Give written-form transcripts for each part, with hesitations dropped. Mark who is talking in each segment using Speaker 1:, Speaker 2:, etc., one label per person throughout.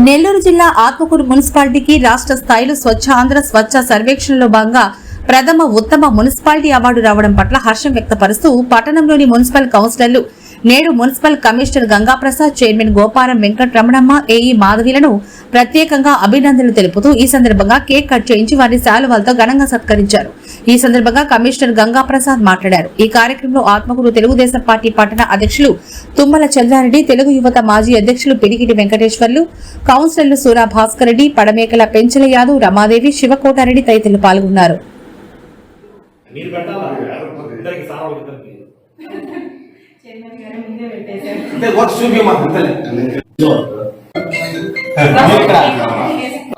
Speaker 1: నెల్లూరు జిల్లా ఆత్మకూరు మున్సిపాలిటీకి రాష్ట్ర స్థాయిలో స్వచ్ఛ ఆంధ్ర స్వచ్ఛ సర్వేక్షణలో భాగంగా ప్రథమ ఉత్తమ మున్సిపాలిటీ అవార్డు రావడం పట్ల హర్షం వ్యక్తపరుస్తూ పట్టణంలోని మున్సిపల్ కౌన్సిలర్లు నేడు municipal commissioner Gangaprasad, chairman Goparam Venkataramanamma, AE మాధవిలను ప్రత్యేకంగా అభినందనలు తెలుపుతూ ఈ సందర్భంగా కేక్ కట్ చేయించి వారిని శాలువాలతో ఘనంగా సత్కరించారు. ఈ సందర్భంగా కమిషనర్ గంగాప్రసాద్ మాట్లాడారు. ఈ కార్యక్రమంలో ఆత్మకూరు తెలుగుదేశం పార్టీ పట్టణ అధ్యక్షులు తుమ్మల చంద్రారెడ్డి, తెలుగు యువత మాజీ అధ్యక్షులు పిడికిటి వెంకటేశ్వర్లు, కౌన్సిలర్లు సూరా భాస్కర్ రెడ్డి, పడమేకల పెంచల యాదవ్, రమాదేవి, శివకోటారెడ్డి తదితరులు పాల్గొన్నారు.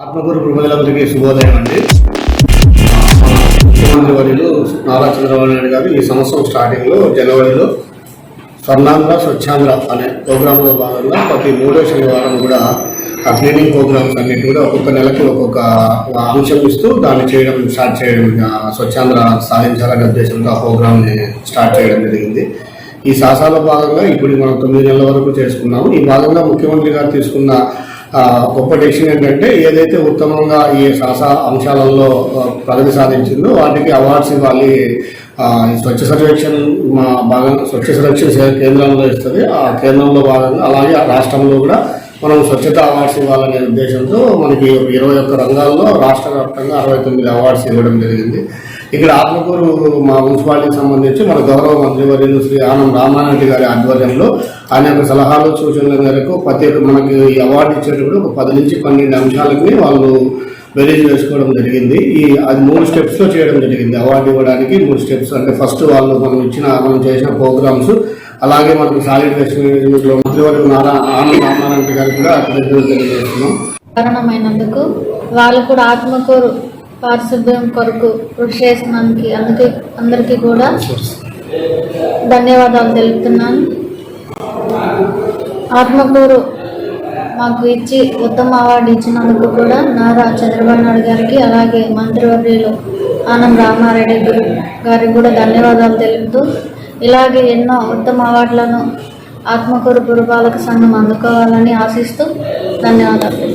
Speaker 2: ఆత్మకూరు ప్రజలందరికీ శుభోదయం అండి. ముఖ్యమంత్రి వర్యులు నారా చంద్రబాబు నాయుడు గారు ఈ సంవత్సరం స్టార్టింగ్ లో జనవరిలో స్వర్ణాంధ్ర స్వచ్ఛాంధ్ర అనే ప్రోగ్రామ్ లో భాగంగా ప్రతి 3వ శనివారం కూడా ఆ క్లీనింగ్ ప్రోగ్రామ్స్ అన్నిటి కూడా ఒక్కొక్క నెలకు ఒక్కొక్క అంశం ఇస్తూ దాన్ని స్టార్ట్ చేయడం, స్వచ్ఛాంధ్ర సాధించాలనే ఉద్దేశంతో ఆ ప్రోగ్రామ్ ని స్టార్ట్ చేయడం జరిగింది. ఈ సాసాలో భాగంగా ఇప్పుడు మనం 9 నెలల వరకు చేసుకున్నాము. ఈ భాగంగా ముఖ్యమంత్రి గారు తీసుకున్న గొప్ప డెసిషన్ ఏంటంటే, ఏదైతే ఉత్తమంగా ఈ సాసా అంశాలలో ప్రగతి సాధించిందో వాటికి అవార్డ్స్ ఇవ్వాలి. స్వచ్ఛ సర్వేక్షణ స్వచ్ఛ సర్వేక్షణ కేంద్రంలో ఇస్తుంది. ఆ కేంద్రంలో భాగంగా అలాగే రాష్ట్రంలో కూడా మనం స్వచ్ఛత అవార్డ్స్ ఇవ్వాలనే ఉద్దేశంతో మనకి 21 రంగాల్లో రాష్ట్ర వ్యాప్తంగా 69 అవార్డ్స్ ఇవ్వడం జరిగింది. ఇక్కడ ఆత్మకూరు మా మున్సిపాలిటీకి సంబంధించి మన గౌరవ మంత్రివర్యులు శ్రీ ఆనం రామారెడ్డి గారి ఆధ్వర్యంలో ఆయన యొక్క సలహాలు సూచనల మేరకు మనకి ఈ అవార్డు ఇచ్చేటప్పుడు ఒక 10 నుంచి 12 అంశాలని వాళ్ళు బెరీజ్ వేసుకోవడం జరిగింది. అది 3 స్టెప్స్ లో చేయడం జరిగింది. అవార్డు ఇవ్వడానికి 3 స్టెప్స్. అంటే ఫస్ట్ వాళ్ళు మనం చేసిన ప్రోగ్రామ్స్, అలాగే మనకు సాలిడ్ వేస్ట్ మేనేజ్మెంట్ లో మంత్రివర్యులు ఆనం రామారెడ్డి గారికి కూడా తెలియజేస్తున్నాం.
Speaker 3: కారణమైనందుకు వాళ్ళు కూడా ఆత్మకూరు పారిశుద్ధ్యం కొరకు కృషి చేసినందుకు అందరికీ కూడా ధన్యవాదాలు తెలుపుతున్నాను. ఆత్మకూరు మాకు ఇచ్చి ఉత్తమ అవార్డు ఇచ్చినందుకు కూడా నారా చంద్రబాబు నాయుడు గారికి, అలాగే మంత్రివర్యులు ఆనం రామారెడ్డి గారికి కూడా ధన్యవాదాలు తెలుపుతూ, ఇలాగే ఎన్నో ఉత్తమ అవార్డులను ఆత్మకూరు పురపాలక సంఘం అందుకోవాలని ఆశిస్తూ ధన్యవాదాలు.